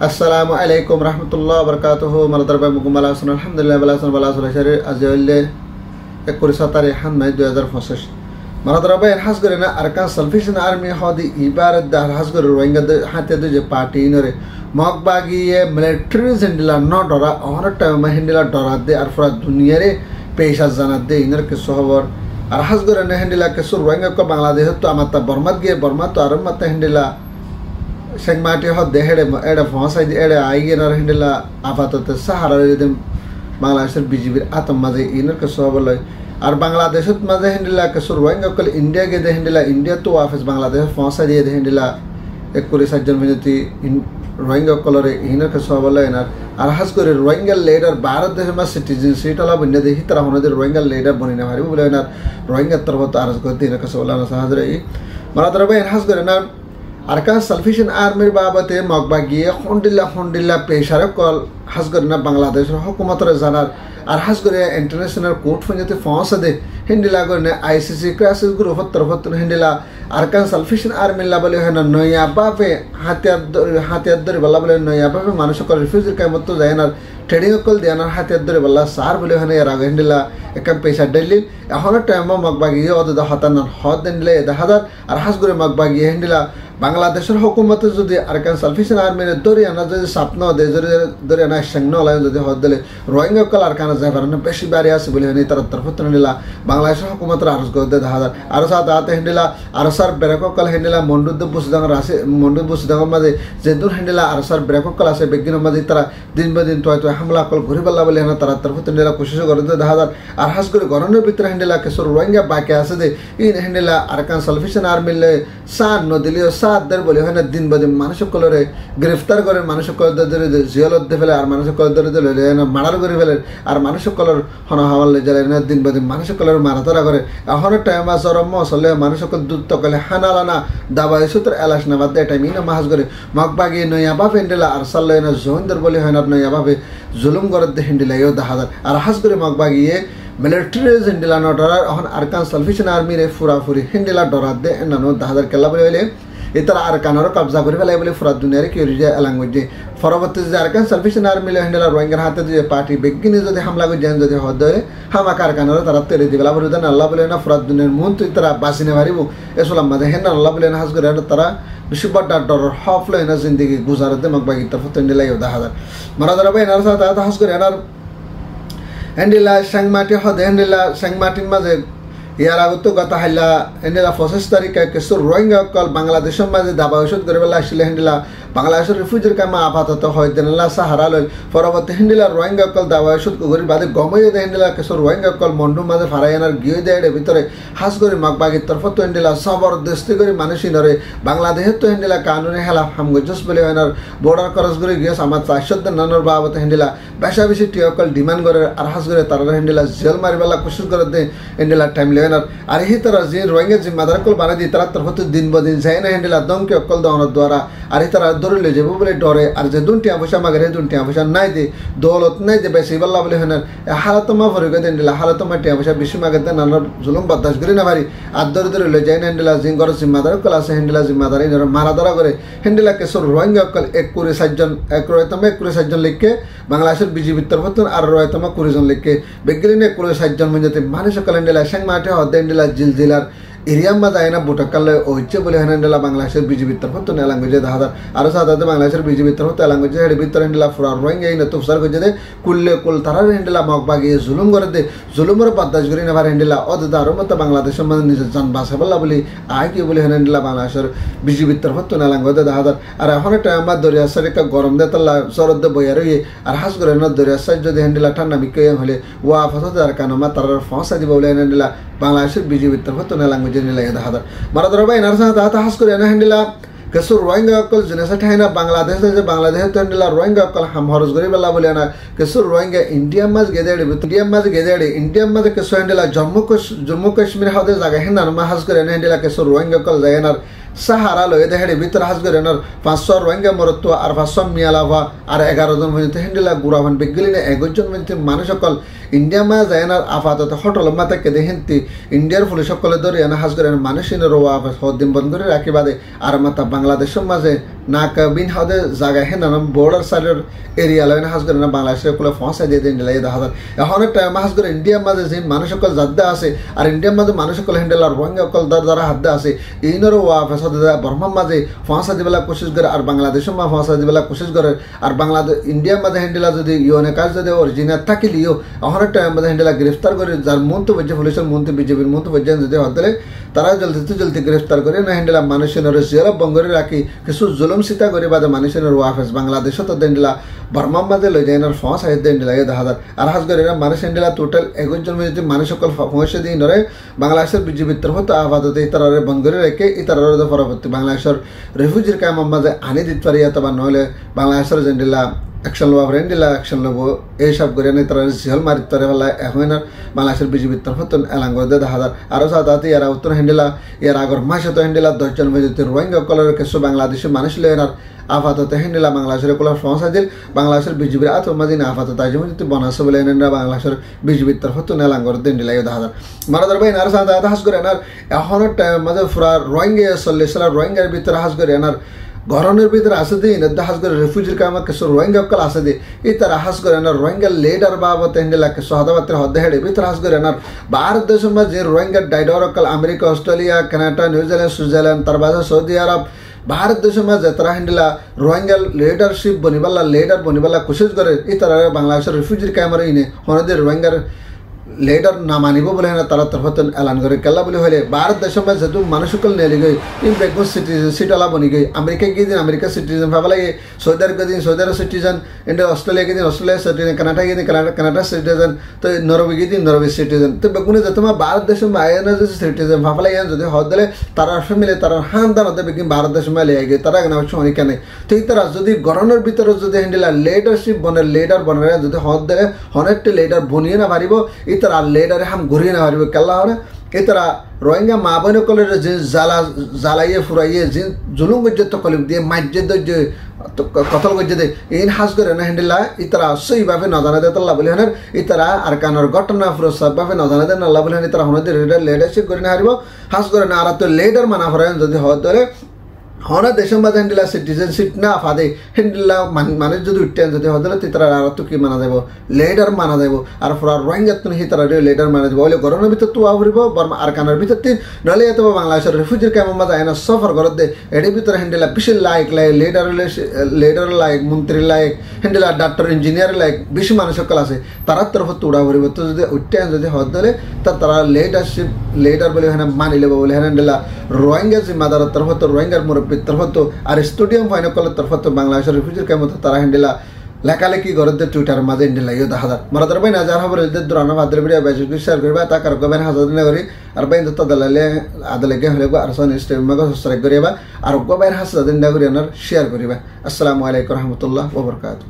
আসসালামু আলাইকুম রহমতুল্লাহ বরকাতুহু মারদারবাই মুকুমাল হাসান আলহামদুলিল্লাহ বালাসন শরীর আজলে 21 তারিখ 2025 মারদারবাই হাস করে না আরকান সালফেশন আর্মি হদি ইবারত দা হাস করে রোহিঙ্গা হাতে যে পার্টি ইনরে মগবাগিয়ে মিলিটারি জেন্ডিলা ন ডরা অহর টাইম হেন্ডিলা ডরা দে আর ফরা দুনিয়ারে পেশা জানা দে ইনর কে খবর আর হাস করে না হেন্ডিলা কে সুর রোহিঙ্গা কো বাংলাদেশ তো আমাতা বর্মাত গিয়ে বর্মা তো আর মাতা হেন্ডিলা Sengmati hot the head of Fonsa, the area I get or Hindela Avato Sahara rhythm Bangladesh BGB Atom Maze inner Kasovala or Bangladesh Maze Hindela Kasurwanga India get the Hindela India to office Bangladesh Fonsa the Hindela Ekurisa Germanity in Rohingya color inner Kasovala or Haskuri Rohingya later Bharat Deshama citizens Sitala India the Hitra one of the Rohingya later Bonina Haribulana Rohingya Tarvata Arasgotina Kasola Sahadra Maradraba and Hasgurana Arkan Salvation Army Babate Mogbagie Hondilla Peshara call Hasgurna Bangladesh Hukumatra Zanar or Hasgure International Court for the Fonsa de Hindilagone ICC crisis group of Tarfatun Hindila Arkan Salvation Army Labalihana Noya Babe Hatiad Balabal Noya Babe Manashaka refusal Kamoto Zayanar Trading call the Anna Hatiad Bala Sar Bulihana Ragandilla a Campesa Delhi a hundred time Mogbagi or the Hatan Hot and lay the Hadar or Hasgure Mogbagi Hindila বাংলাদেশের হুকুমত যদি Arkan sulphation army দরি আনা যদি স্বপ্ন দে দরি আনা সংন লাই যদি হদলে রোহিঙ্গা কল আরকান জাফারনে বেশি বারি আছে বলে হনি তার তরফত নিলা বাংলাদেশের হুকুমতের আরজ গদে হাজার আর সাথে আতে হিন্দিলা আর সার ব্রেক কল হিন্দিলা মন্ডুদ বুসদাং রাসে মন্ডুদ বুসদাং মাঝে যে দূর হিন্দিলা আর সার ব্রেক কল আছে বেগিন মাঝে তারা দিন বদিন তো হামলা কল ঘুরি বল্লা বলে হনা তার তরফত নিলা কোশিশ গদে হাজার আর হাস করে গরনের ভিতরে হিন্দিলা কেসর রোহিঙ্গা বাকি আছে they in হিন্দিলা Arkan sulphation army লে সান নদিলিও সাদর বলে হয় না দিন বাদে মানুষ কলরে গ্রেফতার করে মানুষ কল ধরে জিয়ালত দে ফেলে আর মানুষ কল ধরে দিলে না মারার করে ফেলে আর মানুষ কলর হন হাওয়ালে জ্বালে না দিন বাদে মানুষ কলর মারাতারা করে এখন টাইম আসরম মসলে মানুষ কল দুধ তকলে হানালানা দাবাই সূত্র এলাস না বাদে টাইম ইনা মাহাজ করে মগবাগি নয়া বাপ হেন্ডেলা আর সাল্লে না জোহিন্দর বলে হয় না নয়া বাপে জুলুম করে দে হেন্ডেলা ইও দাহাদার আর হাজ করে মগবাগিয়ে military Hindila no dollar on Arkan Salvation Army Furafuri Hindila Dorade and no Dahadar Kalabele. Itara Arkanor Kabza available for Duneri Kurija language. For what is the Arkan Salvation Army Hindela Rohingya Hata the party beginnings of the Hamla Jans of the Hodore, Hamakarkanor, Tarate, developer than a Labalena for Duner Moon to Itara Basinavaribu, Esola Madahena, Labalena has got Tara, Bishubat or half laners in the Guzar de Magbagita for the delay of the Hadar. Maradara Narsa has got Endila Sangmati Hod Endila Sangmatin Maze Yaragutu Gatahila Endila Fosestarica Kesur Rohingya called Bangladesh Maze Dabashut Gorilla Shilendila Bangladesh refugee Kama Apata Hoydenla Sahara for about the Hindila Rohingya called Dabashut Guri by the Gomoy the Endila Kesur Rohingya called Mondu Maze Farayana Guide Vitore Hasguri Magbagi Tarfoto Endila Sabor Destiguri Manishinore Bangladesh to Endila Kanuni Hela Hamgujus Belianer Border Korosguri Gias Amat Sashut the Nanor Babat Hindila Bashavishi Tiokal Demand Gore Arhasgure Tara Hindila Zel Maribala Kushur Gorde Endila Time Levener Arhitara Zin Rohingya Zimadakul Banadi Tarafot Din Bodin Zaina Hindila Donkey of Koldon Dora Aritara Dorle Jebule Dore Arjadun Tiavusha Magaredun Tiavusha Naidi Dolot Naidi Besival Lavlener Halatoma for Ugandela Halatoma Tiavusha Bishimagatan and Zulumba Das Greenavari Ador Legend Endela Zingor Zimadakula Hindila Zimadari Maradara Hindila Kesur Rohingya Ekuri Sajan Ekroetame Kurisajan Lake Bangladesh BGB Tarfatun Arroetama Kurizon Lake Begrin Kurisajan Munjati Manisha Kalendela Shangmate or Dendela Jilzilar Iriam Madina Butakala or Chebule Handela Bangladesh BGB Tarfatun language the other Arasa the Bangladesh BGB Tarfata language Bitarendela for Rohingya in the Tufsargode Kule Kultara Rendela Mogbagi Zulum Gorade Zulumur Patas Green of Rendela or the Aromata Bangladesh man is Jan Basabalabuli Aki Handela Bangladesh BGB Tarfatun language the other Arahona Tama Doria Sarika Gorom Detala Sor the Boyari Arhasgurena Doria Saja the Handela Tana Mike Hole Wa Fata Kanama Tarar Fonsa di Bolandela Bangladesh BGB Tarfatun language Maradara Narsa Data Haskurana Handila Kasur Rohingya Kol Jenasatana Bangladesh Bangladesh Tandila Rohingya Kol Hamhorus Goriba Labuliana Kasur Rohingya India must gather with India must gather India must Kasundela Jammu Kashmir how the Zagahana Mahaskur and Handila Kasur Rohingya Kol Zayanar Sahara lo the head Vitar Hasguraner Pastor Rohingya Moroto Arfasam Mialava Ar Egarodon with Handila Guravan Begilina Egojon with Manashakal India ma Zayanar Afata the Hotel Mata Kedehenti India Fulishakoladori and Hasgur and Manishin Roa Hodim Banguri Akibade Aramata Bangladesh Maze নাকা বিন হাদে জায়গা হেন border সাইডের area লয় হাজ করে না বাংলাদেশের কোলে ফসা দিয়ে দিন দিলাই দেখা যায় এখন টাইম হাজ করে ইন্ডিয়ার মাঝে যে মানুষ সকল জাদ্দা আছে আর ইন্ডিয়ার মাঝে মানুষ সকল হ্যান্ডেল আর রোহিঙ্গা সকল দ্বারা হাদ্দা আছে ইনরও ফসা দিয়ে বর্মার মাঝে ফসা দিবেলা কোশিশ করে আর বাংলাদেশের মা ফসা দিবেলা কোশিশ করে আর বাংলাদেশ ইন্ডিয়ার মাঝে হ্যান্ডেলা যদি ইউনে কাজ যদি অরিজিনাল থাকিলিও এখন টাইম মাঝে হ্যান্ডেলা গ্রেফতার করে যার মন্ত্রী বলছে পুলিশের মন্ত্রী বিজেপির মন্ত্রী বলছেন যদি হতলে তারা জলদি গ্রেফতার করে না হ্যান্ডেলা মানুষের জেল বঙ্গরে রাখি কিছু জুলুম সীতা করে বাদে মানুষের ওয়াফেস বাংলাদেশত দেন্ডিলা বর্মার মাঝে লই যায় ফস আই দেন্ডিলা এই দেখা যায় আর হাজ করে মানুষ হ্যান্ডেলা টোটাল 21 জন যদি মানুষ সকল পৌঁছে দিন ধরে বাংলাদেশের বিজেপির তরফ তো আপাতত ইতারে বঙ্গরে রেখে ইতারে পরবর্তী বাংলাদেশের রেফিউজির কামের মাঝে আনি দিতে পারি অথবা নহলে বাংলাদেশের জেন্ডিলা অ্যাকশন লব রেন্ডিলা অ্যাকশন লব এইসব করে তারা ঝিহল মারিত পারে বলা এখন বাংলাদেশের বিজেপির তরফ এলাঙ্গ দেখা যায় আরও সাথে এরা উত্তর হ্যান্ডেলা এর আগর মাসে তো হ্যান্ডেলা 10 জন মেজিতে রোহিঙ্গা কলের কিছু বাংলাদেশের মানুষ লেন আর আপাতত হ্যান্ডেলা বাংলাদেশের কোলার সমস্যা দিল বাংলাদেশের বিজেপির আতমাদিন আপাতত আজমতি বনাস বলে এনে বাংলাদেশের বিজেপির তরফ এলাঙ্গর দিনডিলা দেখা যায় মারাদার ভাই আর সাথে হাজ করে এনার এখনো টাইম মাঝে পুরা রোহিঙ্গা 40 সালের রোহিঙ্গার ভিতরে হাজ করে এনার ঘরনের ভিতরে আসে দিই হাজ করে রেফিউজির কাম কিছু রোহিঙ্গা কল আসে দিই এই তারা হাজ করে এনার রোহিঙ্গা লেডার বাবদ হেন্ডেলা কিছু হদাবাতের হদ্দে হেডে ভিতরে হাজ করে এনার ভারত দেশের যে রোহিঙ্গা ডাইডর কল America Australia Canada New Zealand Switzerland তার বাদে সৌদি আরব भारत देश में जतरा हिंडला रोहिंग्या लीडरशिप बनिबाला लीडर बनिबाला कोशिश करे ई तरह बांग्लादेश रिफ्यूजी कैमरा इने होने रोहिंग्या लीडर ना मानिब बोले तारा तरफ एलान करे कल्ला बोले होले भारत देश में जदू मानुषकल नेली गई इन बेगो सिटीजन सीटला बनी गई अमेरिका के दिन अमेरिका सिटीजन भावला ये सऊदी अरब के दिन सऊदी अरब सिटीजन इंडिया ऑस्ट्रेलिया के दिन ऑस्ट्रेलिया सिटीजन कनाडा के दिन कनाडा सिटीजन तो नॉर्वे के दिन नॉर्वे सिटीजन तो बेगुने जतमा भारत देश में आए ना जैसे सिटीजन भावला ये जदे हदले तारा फैमिली तारा खानदान होते बेगिन भारत देश में ले आए तारा ना छोनी केने तो ई तरह जदि गणनर भीतर जदि हैंडला लीडरशिप बने लीडर बने जदि हदले हनेट लीडर बनिए ना पारिबो ई तरह लीडर हम घुरिए ना पारिबो केला होने ई तरह रोहिंग्या माँ बहन कले जे জ্বালাইয়ে ফুরাইয়ে যে জুলুম গজ্জত কলিম দিয়ে মাজ্জেদ যে কতল গজ্জে ইন হাজ করে না হ্যান্ডেলা ইতারা সেইভাবে নজানা দে তাল্লা বলে হানের ইতারা আর কানর ঘটনা পুরো সবভাবে নজানা দে আল্লাহ বলে হান ইতারা হনে লিডারশিপ করে না হারিব হাজ করে না আর তো লিডার মানা ফরায়ন যদি হদ ধরে হনা দেশের মাঝে হ্যান্ডেলা সিটিজেনশিপ না ফাদে হ্যান্ডেলা মানুষ যদি উঠতেন যদি হদলে তিতারা আর তো কি মানা যাব লিডার মানা যাব আর পুরা রোহিঙ্গা তুমি হিতারা লিডার মানা যাব বলে গরমের ভিতর তো আবরিব বর্মা আর কানার ভিতর তিন নলে এত বাংলাদেশের রিফিউজির কামের মাঝে আয়না সফর করত দে এর ভিতরে হ্যান্ডেলা বিশেষ লাইক লিডার লাইক মন্ত্রী লাইক হ্যান্ডেলা ডাক্তার ইঞ্জিনিয়ার লাইক বেশি মানুষ সকল আছে তারার তরফ তো উড়া ভরিব তো যদি উঠতেন যদি হদলে তারা লিডারশিপ লিডার বলে হ্যাঁ মানি লেব বলে হ্যান্ডেলা রোহিঙ্গা জিম্মাদারের তরফ তো রোহিঙ্গার মুরব্বী तरफ तो और स्टूडियम फाइनल कल तरफ तो बांग्लादेश रिफ्यूजी कैमत तारा हैंडला लेखालेखी गरदे ट्विटर माजे हैंडला यो दाहादार मरादार बाइन हजार खबर दे दुराना बादल भिडियो बेजु शेयर करबा ता कर गबेन हाजर ने गरी और बाइन दत्त दलाले आदलेगे हलेगो आरसन स्टेम मगो सब्सक्राइब करिबा और गबेन हाजर ने गरी शेयर करिबा अस्सलामु अलैकुम रहमतुल्लाह व बरकातहू।